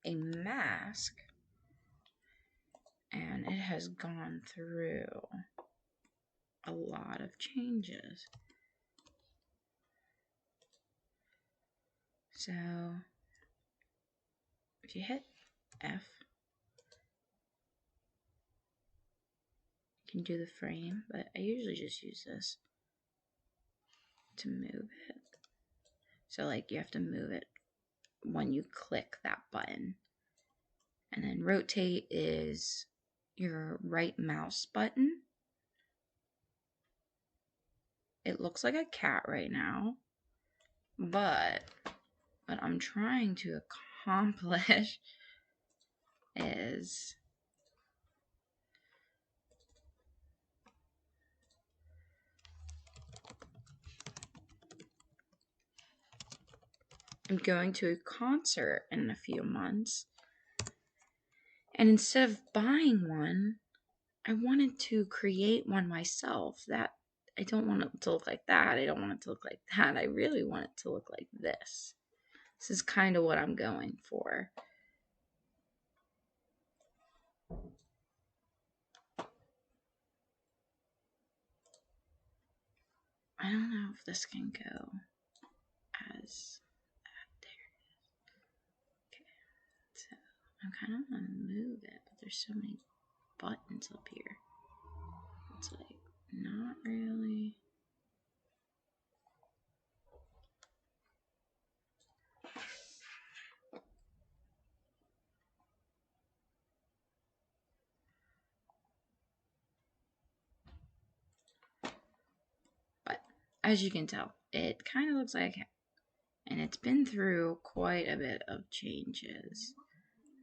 a mask, and it has gone through a lot of changes. So if you hit F, you can do the frame, but I usually just use this to move it. So like you have to move it when you click that button. And then rotate is your right mouse button. It looks like a cat right now, but what I'm trying to accomplish is I'm going to a concert in a few months, and instead of buying one, I wanted to create one myself. That I don't want it to look like that. I don't want it to look like that. I really want it to look like this. This is kind of what I'm going for. I don't know if this can go as that. There it is. Okay, so I'm kind of gonna move it, but there's so many buttons up here. It's like not really. But as you can tell, it kind of looks like, and it's been through quite a bit of changes.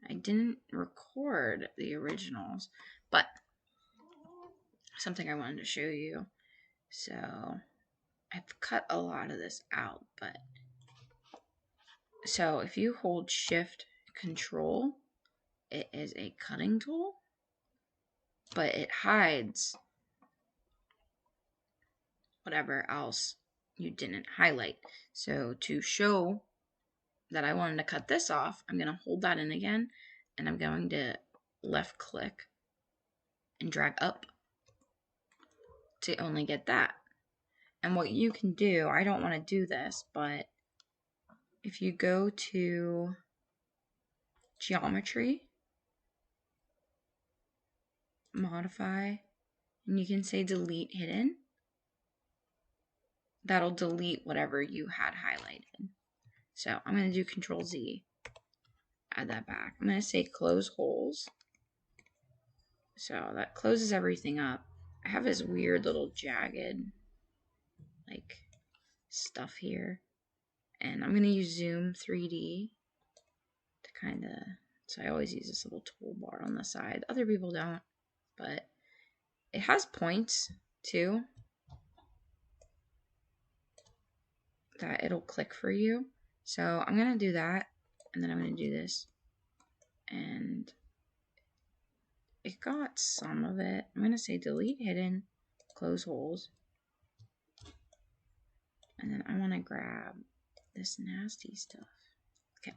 I didn't record the originals, but something I wanted to show you. So I've cut a lot of this out, but so if you hold Shift Control, it is a cutting tool, but it hides whatever else you didn't highlight. So to show that I wanted to cut this off, I'm going to hold that in again, and I'm going to left click and drag up to only get that. And what you can do, I don't want to do this, but if you go to geometry, modify, and you can say delete hidden, that'll delete whatever you had highlighted. So I'm going to do Control Z, add that back. I'm going to say close holes. So that closes everything up. I have this weird little jagged like stuff here, and I'm going to use Zoom 3D to kind of, so I always use this little toolbar on the side. Other people don't, but it has points too that it'll click for you. So I'm going to do that, and then I'm going to do this, and it got some of it. I'm going to say delete hidden, close holes, and then I want to grab this nasty stuff. Okay.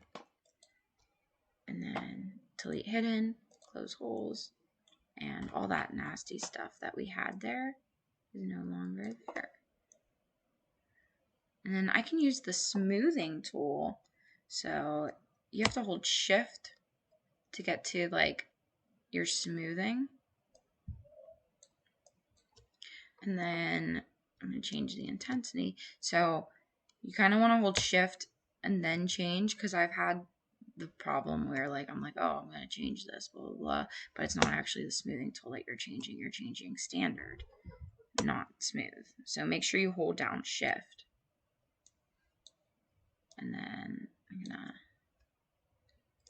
And then delete hidden, close holes, and all that nasty stuff that we had there is no longer there. And then I can use the smoothing tool. So you have to hold Shift to get to like your smoothing. And then I'm going to change the intensity. So you kind of want to hold Shift and then change, because I've had the problem where like I'm like, oh, I'm going to change this, blah, blah, blah, but it's not actually the smoothing tool that you're changing standard, not smooth. So make sure you hold down Shift. And then I'm gonna,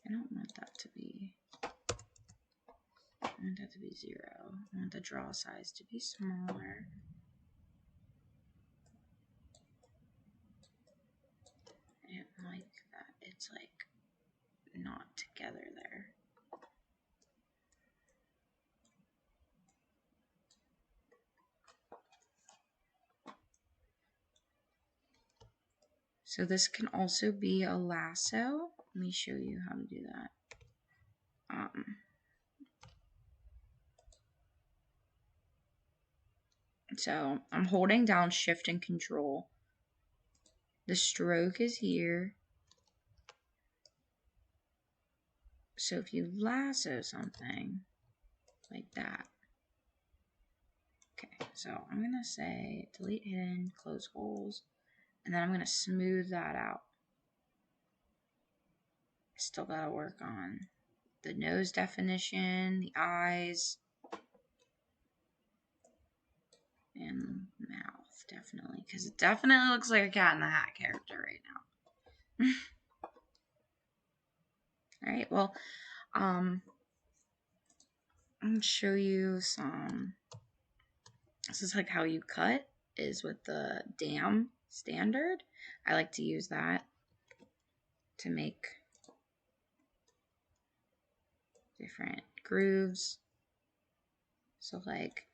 I don't want that to be, I want that to be 0. I want the draw size to be smaller. I don't like that it's like not together there. So this can also be a lasso. Let me show you how to do that. So I'm holding down Shift and Control. The stroke is here. So if you lasso something like that. Okay, so I'm going to say delete hidden, close holes, and then I'm going to smooth that out. Still got to work on the nose definition, the eyes, and mouth, definitely. Because it definitely looks like a Cat in the Hat character right now. Alright, well, I'm going to show you some. This is like how you cut, is with the dam standard. I like to use that to make different grooves. So like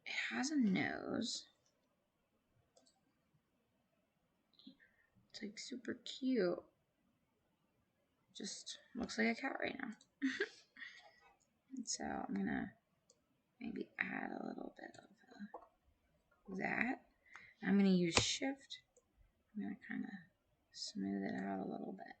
it has a nose. It's like super cute. Just looks like a cat right now. And so I'm gonna maybe add a little bit of that. I'm gonna use Shift. I'm gonna kind of smooth it out a little bit.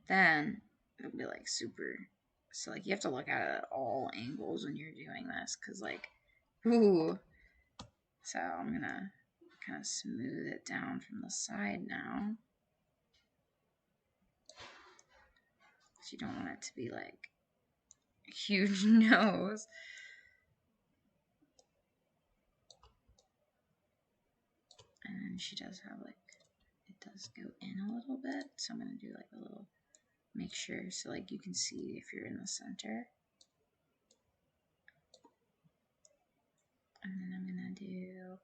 Then it'll be like super, so like you have to look at it at all angles when you're doing this, because like, ooh. So I'm gonna kind of smooth it down from the side now, because you don't want it to be like a huge nose. And then she does have like, it does go in a little bit, so I'm gonna do like a little, make sure so like you can see if you're in the center. And then I'm gonna do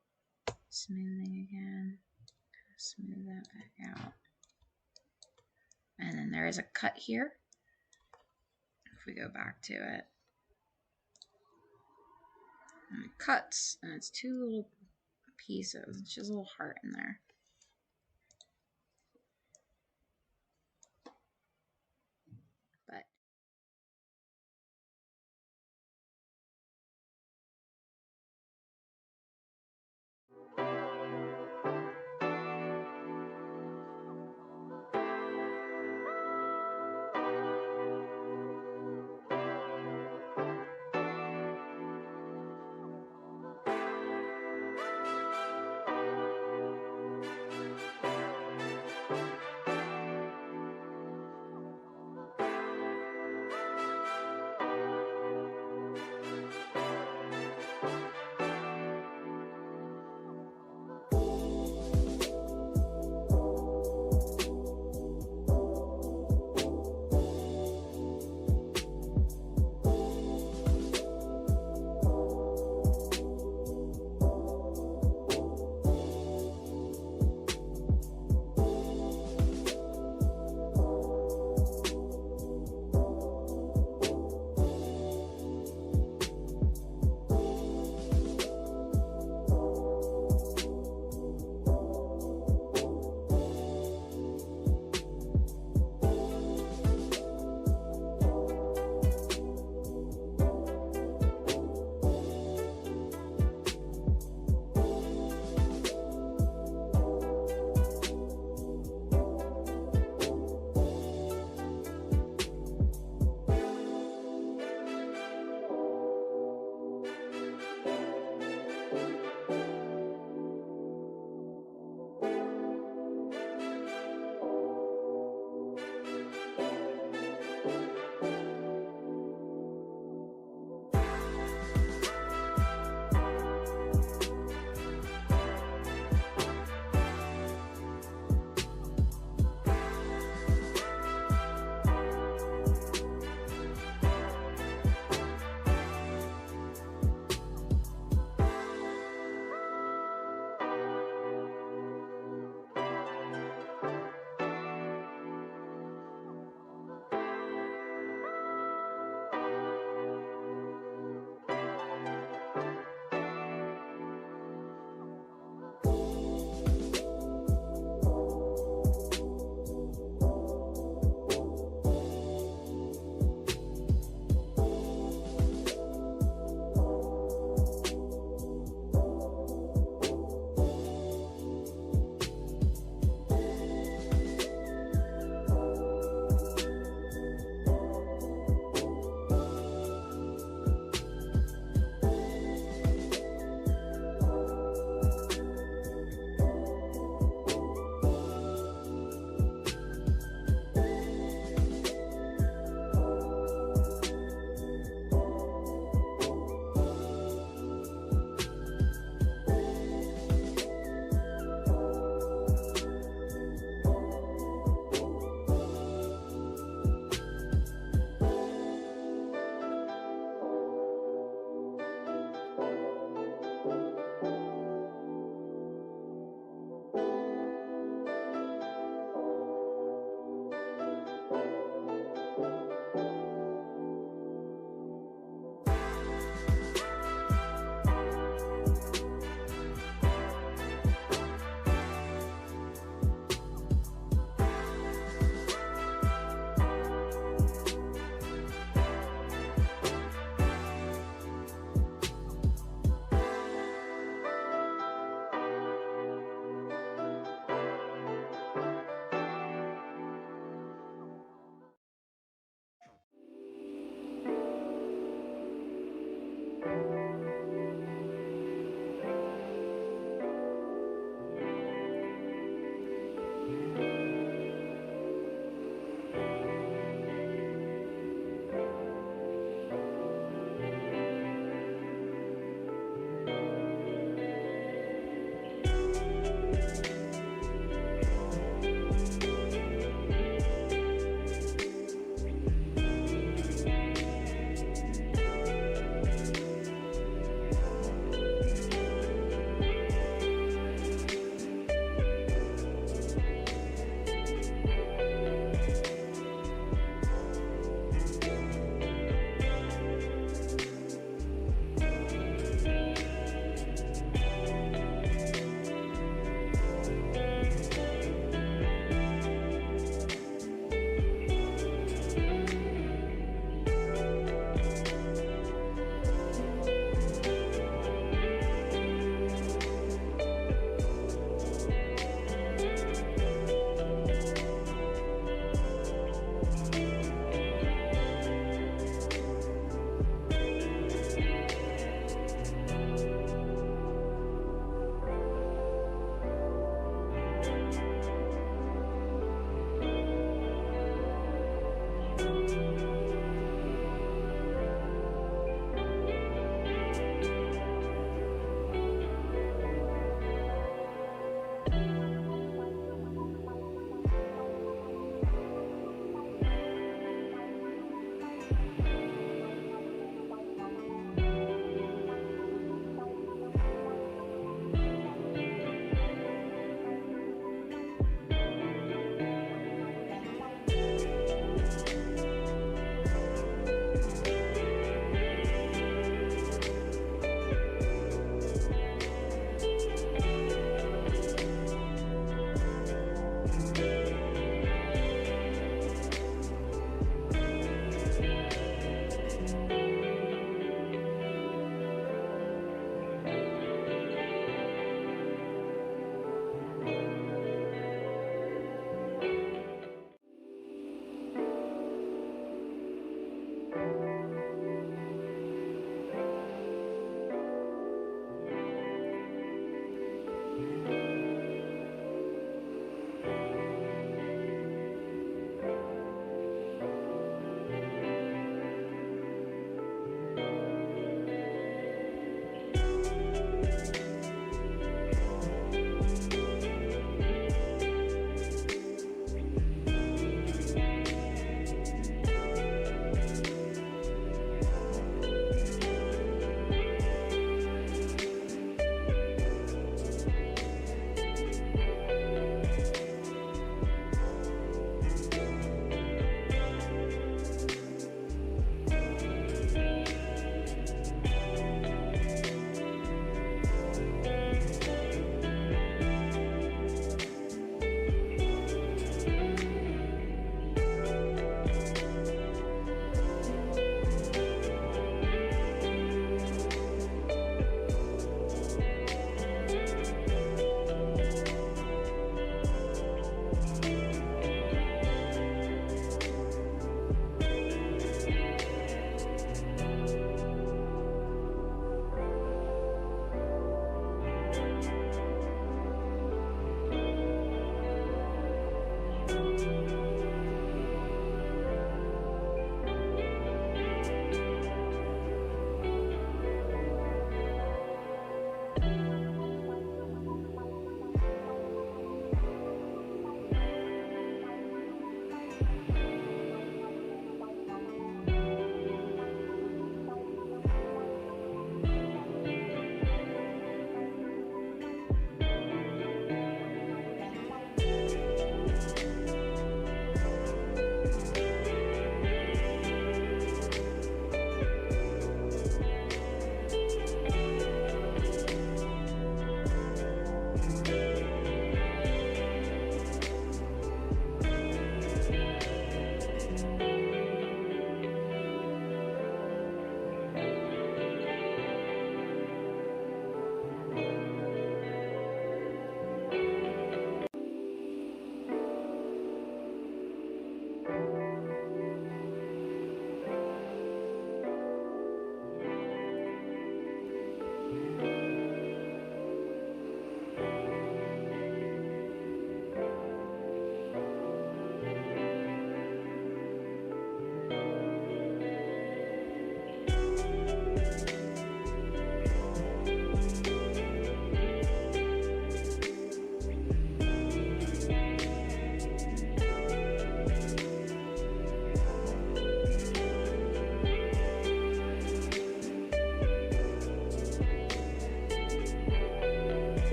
smoothing again, smooth that back out. And then there is a cut here. If we go back to it, and it cuts, and it's two little pieces. It's just a little heart in there. But